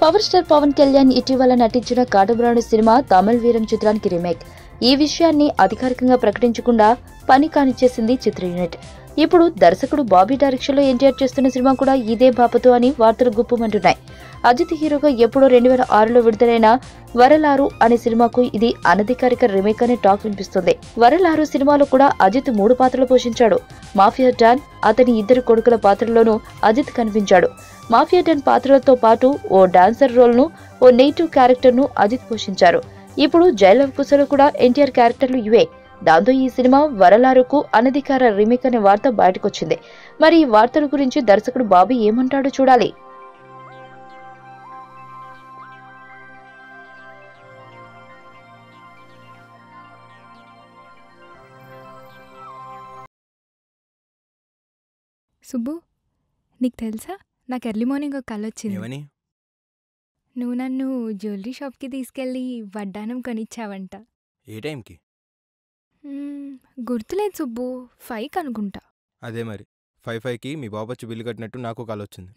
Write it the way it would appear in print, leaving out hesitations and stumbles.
Power star Pawan Kalyan ఇటీవల నటించిన Katamarayudu cinema తమిళ వీరం చిత్రానికి రీమేక్. ఈ విషయాన్ని అధికారికంగా ప్రకటించకుండా పని కానిచ్చేసింది చిత్ర యూనిట్. ఇప్పుడు దర్శకుడు బాబీ డైరెక్షన్ లో ఎన్టీఆర్ చేస్తున్న సినిమా కూడా ఇదే బాపతో అని వార్తలు గుప్పమంటున్నాయి. అజిత్ హీరోగా ఎప్పుడో 2006లో విడుదలైన వరలారు అనే సినిమాకు ఇది అనధికారిక రీమేక్ అనే టాక్ వినిపిస్తుంది. వరలారు సినిమాలో కూడా అజిత్ 3 పాత్రలు పోషించాడు. మాఫియా డాన్, అతని 2 కొడుకుల పాత్రలోనూ అజిత్ కనిపించాడు. మాఫియా డాన్ పాత్రలతో పాటు ఓ డాన్సర్ రోల్ ను, ఓ నెగిటివ్ క్యారెక్టర్ ను అజిత్ పోషించారు. ఇప్పుడు జైలవ్ కుశలో కూడా ఎన్టీఆర్ క్యారెక్టర్లు ఇవే. దాంతో ఈ సినిమా వరలారుకు అనధికార రీమేక్ అనే వార్త బయటకొచ్చింది. మరి ఈ వార్తల గురించి దర్శకుడు బాబీ ఏమంటాడో చూడాలి. సుబ్బు, నీకు తెలుసా, నాకు ఎర్లీ మార్నింగ్ ఒక కల వచ్చింది. నువ్వు నన్ను జ్యువెలరీ షాప్కి తీసుకెళ్ళి వడ్డానం కొనిచ్చావంట. ఏ టైంకి? గుర్తులేదు సుబ్బు, 5కి అనుకుంటా. అదే మరి 5కి మీ బాబు వచ్చి బిల్లు కట్టినట్టు నాకు కాల్ వచ్చింది.